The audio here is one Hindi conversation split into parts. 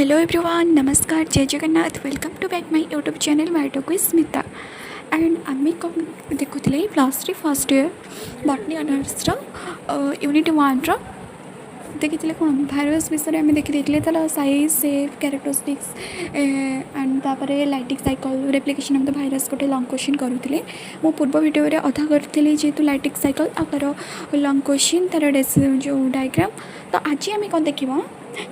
हेलो एवरीवन, नमस्कार, जय Jagannath. Welcome to back my YouTube channel my talk with Smita. And आम देखुले plus 3 first year botany honours unit 1 देखी कौन भाइरस विषय में देखी तार साइज सेफ कैरेक्टरिस्टिक्स एंड तापर lytic cycle replication of the virus गोटे लंग क्वेश्चन करूँ मो पूर्व वीडियो रे अधा करी जेहेतु लाइटिक साइकिल आर लंग क्वेश्चन तार जो डायग्राम। तो आज आम कौन देखा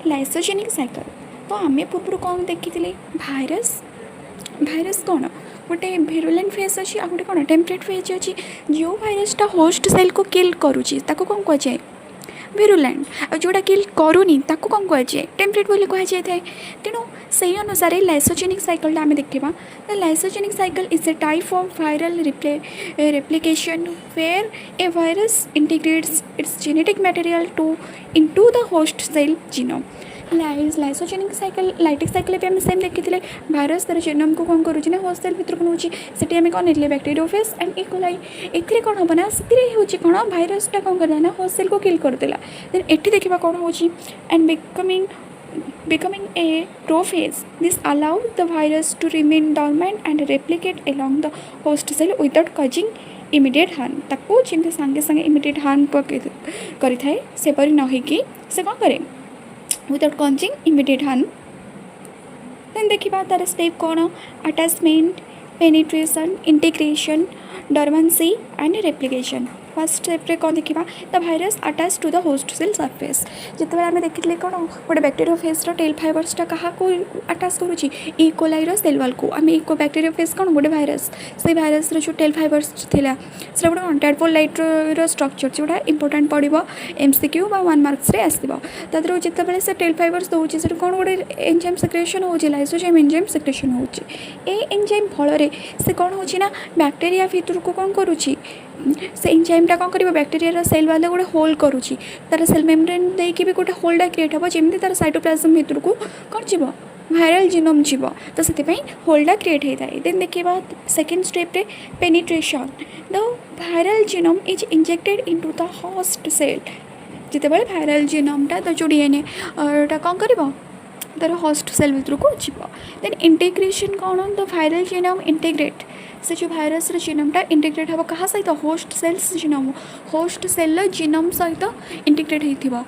लाइसोजेनिक साइकिल। तो आम पूर्व कौन देखी भाइरस भाइरस कौन गोटे भिरुलेंट फेज अच्छी आ गए कौन टेम्परेट फेज अच्छी जो भाइरसटा होस्ट सेल को किल करुच्ची कौन कहुए भिरुलेंट जोड़ा किल करूनी ताकू कौन कहुए टेम्परेट बोली कहुए तेणु से अनुसार लाइसोजेनिक साइकिल आम देखा। Lysogenic cycle is a type of viral replication where a virus integrates its genetic material into the host cell genome. Lysogenic cycle lytic cycle भी आम सेम देखी भाइरस तार जीनोम को कौन करुच्ची ना होस्ट सेल भितर को नौची से आम कौन नहीं बैक्टेरियोफेज एंड इकोलाई ए कौन हम ना से कौन भाइरसटा कौन करला ना होस्ट सेल को किल करदेला। देन एठी देखा कौन हो and becoming a prophase. This allows the virus to remain dormant and replicate along the host cell without causing immediate harm. ताको जिमते संगे संगे immediate harm करी थाए से परि न होइकी से कौन करे without causing immediate harm। Then देखिबा तार स्टेप कौन attachment penetration integration dormancy and replication. First step रे कौन देखा the virus attach to the host cell surface. जिते आम देखी कौन गोटे बैक्टेरियोफेज टेल फाइबर्सटा क्या अटैच करुच्ची इकोलाई सेल वाल को आम इको बैक्टेरियोफेज कौन गोटे भाइरस से भाइरस जो टेल फाइबर्स थिला से गोटे कौन टैडपोल लाइट स्ट्रक्चर जोड़ा इंपोर्टाट पड़ो एमसीक्यू बा 1 मार्क्स रे आसो तादर जिते से टेल फाइबर्स दूसरी से कौन गोटे एंजाइम सेक्रेशन हो लाइसोजाइम एंजाइम सेक्रेशन हो एंजाइम फल से कौन हो बैक्टेरिया भीतर को कौन करुच्ची से एंजाइमटा कौन कर बैक्टेरिया सेल वाले गोटे होल करुच्ची तार सेल मेम्ब्रेन देकी भी गोटे होल्डा क्रिएट हम जमी तार साइटोप्लाज्म भीतर को कौन जीव वायरल जीनोम जीव तो से होल्डा क्रिएट होता है। देन देखा सेकेंड स्टेप रे penetration the viral genome is injected into the host cell. जिते वायरल जीनोमटा तो जो डीएनए कौन कर तार होस्ट सेल भीतर को जीव। देन इंटीग्रेशन कौन द वायरल जीनोम इंटीग्रेट से जो भाइरस जीनोमटा इंटीग्रेट हम क्या सहित host cells genome host cell genome सहित इंटीग्रेट होता।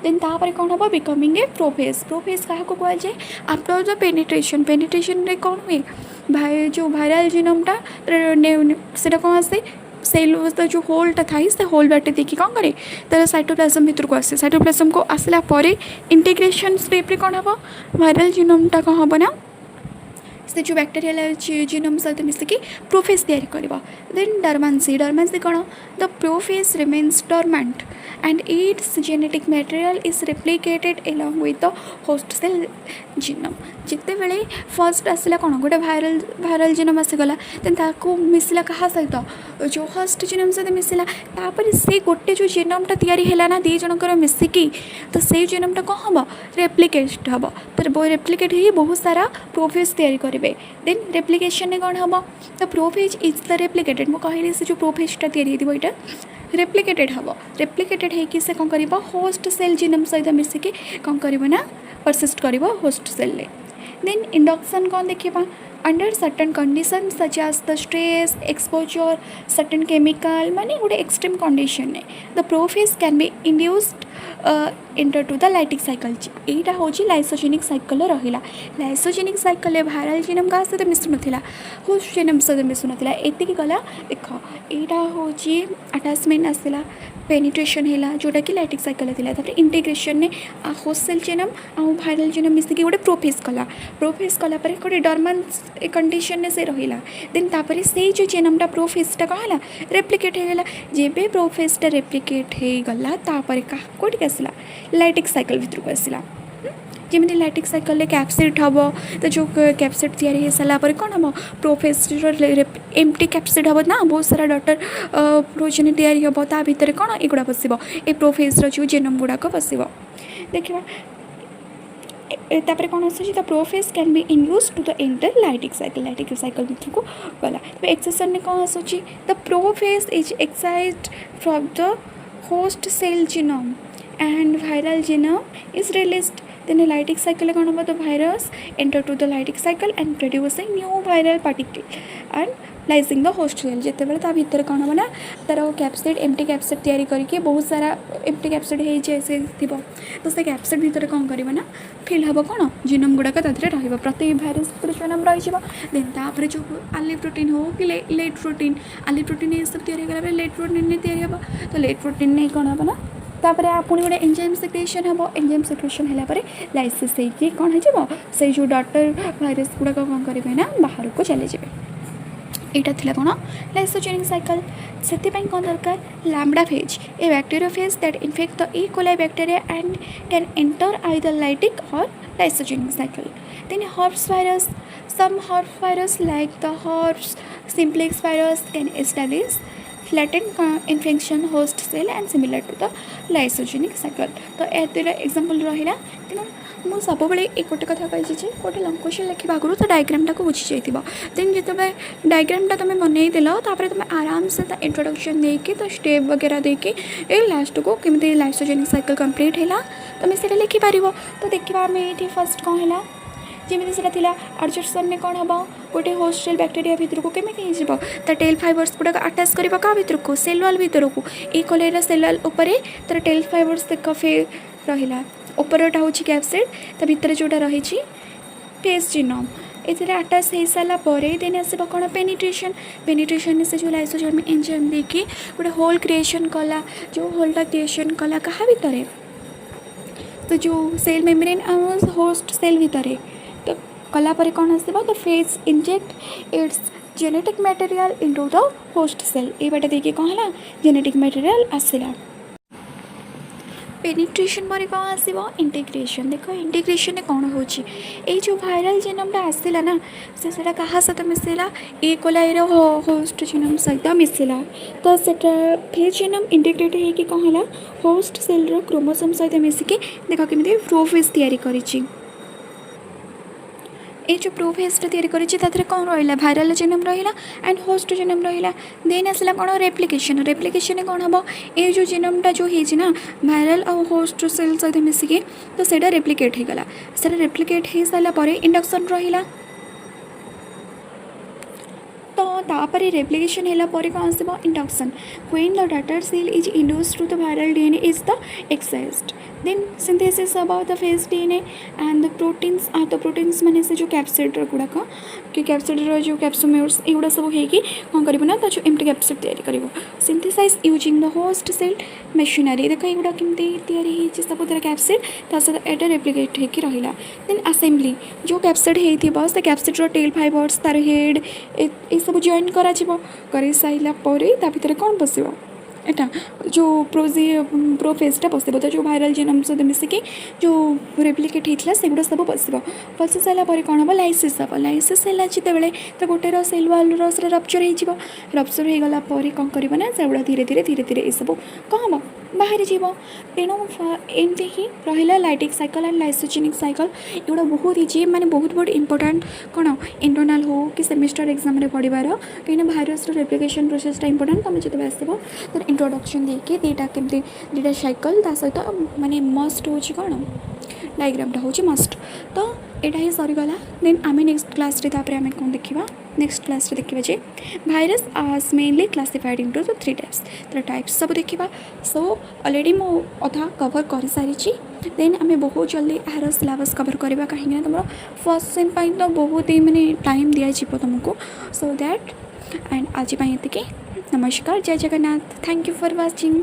देन तापर कौन हम बिकमिंग ए प्रोफेज प्रोफेज क्या कहुए आफ्टर द पेनिट्रेशन पेनिट्रेशन रे कौन हुए जो वायरल जीनोमटा से कौन आसे सेल जो होलटा थाई से होल बाटे देखिए कौन करे तार साइटोप्लाज्म भीतर को आसे साइटोप्लाज्म को आसला इंटीग्रेशन स्टेप रे कौन हम वायरल जीनोमटा कौन हम ना से जो बैक्टेरियल जीनोम सहित मिसिकी प्रोफेज तैयारी करवा। देन डॉर्मेंसी डॉर्मेंसी कौन the prophage remains dormant and its genetic material is replicated along with the host cell genome. जिते बेले फर्स्ट आसला कौन गोटे वायरल जीनोम आसीगला देन ताको मिसला क्या सहित जो होस्ट जीनोम सहित मिसला तापर से गोटे जो जीनोमटा तैयारी है ना दी जनकर मिसिकी तो से जीनोमटा कौन हम रेप्लिकेट हम तो रेप्लिकेट हो बहुत सारा प्रोफेज तैयारी करेंगे। देन रेप्लिकेशन कौन हम the prophage is the replicated मु कहली से जो प्रोफेजटा तैयारी होता रेप्लिकेटेड हम रेप्लिकेटेड होकि से कौन कर होस्ट सेल जीनोम सहित मिसिकी कौन कर ना परसिस्ट कर होस्ट सेल। देन इंडक्शन कौन देखा under certain condition such as the stress exposure certain chemical माने गोटे extreme condition the prophage can be induced into the lytic cycle. यहाँ हूँ लाइसोजेनिक साइकिल रहा लाइसोजेनिक साइकिल वायरल जीनोम क्या सहित मिसु ना होस्ट जीनोम सहित मिसु ना एति गला देख यहाँ हूँ अटैचमेंट आसला पेनिट्रेशन है जोटा कि लाइटिक साइकिल थी इंटीग्रेशन ने होस्ट सेल जीनोम आ वायरल जीनोम मिसिकी गोटे प्रोफेज कला गोटे डॉर्मेंस कंडीशन से रहा। देन तापर से जो जीनोमटा प्रोफेजटा कौन है रेप्लिकेट होगला जेबे प्रोफेजटा रेप्लिकेट होगला तापर कौटी आसला लाइटिक साइकिल भीतर को आसला जमी लाइटिक साइकिल कैप्सिड हम तो जो कैप्सिड तैयारी हो सारापर कौन हम प्रोफेज एमटी कैप्सिड हम ना बहुत सारा डॉटर प्रोटीन तैयारी हम ता भितर कौन एगुड़ा बस ए प्रोफेज जो जीनोम गुड़ाक बस देखा तापर कौन आस prophage can be induce to the enter lytic cycle भीतर को गला। तो एक्सेसन में कौन आसूँ the prophage is excised from the host cell genome and viral genome is released then a lytic cycle कौन हम तो virus enter to the lytic cycle and producing new viral particle and lysing the host cell जिते बड़े भितर कौन हम ना तार कैप्सिड एमटी कैप्सिड तैयारी करके बहुत सारा एमटी कैप्सिड हो जाए तो से कैप्सिड भितर कौन कर ना फिल हम कौन जीनोम गुड़ाक रही प्रत्येक भाइरस जीनोम रही देन तापर जो आली प्रोटीन हो कि लेट प्रोटीन आली प्रोटीन ये सब या लेट प्रोटीन या तो लेट प्रोटीन नहीं कौन हम ना तापर पुणी गोटे एंजाइम सेक्रेशन हम एंजाइम सेक्रेशन है लाइसिस होगी कौन हो जो डॉटर भाइरस गुड़ाक कौन करेंगे ना बाहर को चले जाए यहाँ थी कौन लाइसोजेनिक साइकिल से कौन दरकार lambda phage a bacteria phage that infect the E coli bacteria and can enter either lytic or lysogenic cycle then herpes virus some herpes virus like the herpes simplex virus can establish latent infection host cell and similar to the lysogenic cycle तो ए एग्जांपल रहा तेना मु सब बड़े एक गोटे कथा कही गोटे लंग क्वेश्चन लिखा आगुरी तो डायग्राम टाक बुझी जाइए देन जो डायग्राम तुम बनईदेल तापर तुम आराम से इंट्रोडक्शन देके तो स्टेप वगैरह देके लास्ट को केमी लाइसोजेनिक साइकिल कंप्लीट है तुम से लिखिपार तो देखा आम ये फर्स्ट कौन है जमी से एडजर्सन में कौन हम गोटे होस्टेल बैक्टीरिया भितर को केमी टेल फाइबर्स गुड़ाक आटाच कर क्या भितर को सेल वाल भितर को ई कोलेर सेल वाल उपर तर टेल फाइबर्स देख फे रहा उपरटा हूँ कैप्सिड ता भितर जोटा रही फेस जीनोम ये आटाच हो सारापर देन आस कौन पेनिट्रेशन से जो लाइसोजाइम एंजाइम देकी गोटे होल क्रिएशन कला जो होलटा क्रिएशन कला क्या भितर तो जो सेल मेम्ब्रेन होस्ट सेल भितर तो कलापर कौन आस तो phage inject its genetic material into the host cell ये बाटे देखिए कौन है जेनेटिक मटेरियल आसला पेनिट्रेशन पर कौन आसो इंटीग्रेशन देख इंटीग्रेशन कौन हो जो भाइराल जीनोमटा आसला ना से क्या सहित मिसेला ए कोलाई होस्ट जीनोम सहित मिसेला तो फेज जीनोम इंटीग्रेट होगी कौन है होस्ट सेल क्रोमोसोम सहित मिसिकी देख केमी प्रोफेज तैयारी करिछि ये जो प्रोफेजटा तैयारी करें कौन रहा भाइराल जीनोम रहा एंड होस्ट जीनोम रहा देन आसला कौन रेप्लिकेशन कौन हम ये जो जीनोमटा जो है भाइराल और होस्ट सेल सहित मिसिकी तो सेटा रेप्लिकेट हो गला से रेप्लिकेट हो सारापर इंडक्शन रहा तो तापर रेप्लिकेशन है कौन आसो induction when the daughter cell is induced to the viral DNA is the excised then synthesis about the phage DNA and the proteins तो प्रोटीन्स माने से जो कैप्सिड गुड़ाक कि कैप्सिड जो कैप्सोम्योर्स एगुड़ा सब होगी कौन करना जो एम्प्टी कैप्सिड तैयारी कर synthesize using the host cell machinery देख एगुड़ा केमी सब तरह कैप्सिड सहित एटा रेप्लिकेट होकर रहा देन असेंबली जो कैप्सिड हो से कैप्सिड्र टेल फाइबर्स तार हेड ये सब जॉइन कर सारापर भितर कौन पश एटा जो प्रोफेजटा पशो तो जो भाइराल जीनोम सहित मिसिकी जो रेप्लिकेट होता सेगुड़ा सब पशि सारापर कौन हम लाइसिस हम लाइसिस है जिते तो गोटे सेल वाल रप्चर रप्चर हो गलापर कौन करना से धीरे धीरे धीरे धीरे ये सब कौन हम बाहरी जीव तेणु एमती ही रहा lytic cycle and lysogenic cycle एगुड़ा बहुत इजी माने बहुत बहुत इंपोर्टेंट कौन इंटरनाल हो कि सेमिस्टर एग्जाम रे पढ़वार कहीं भाइरस रेप्लिकेशन प्रोसेसटा इंपोर्टेंट तुम जो आसो तो इंट्रोडक्शन देके दीटा केमती दीटा साइकिल सहित माने मस्ट हो कौन डायग्रामटा हूँ मस्ट तो यहाँ ही सरीगला देन आम नेक्स्ट क्लास रे आम कौन देखा नेक्स्ट क्लास रे देखा जे भाइरस आस mainly classified into the 3 types तो टाइप्स सब देखा सो ऑलरेडी मो अधा कवर कर सारी देन आम बहुत जल्दी यार सिलेबस कवर करवा कहीं तुम फर्स्ट सेम तो बहुत ही माने टाइम दिज्व तुमको सो दैट एंड आज ये नमस्कार जय Jagannath thank you for watching.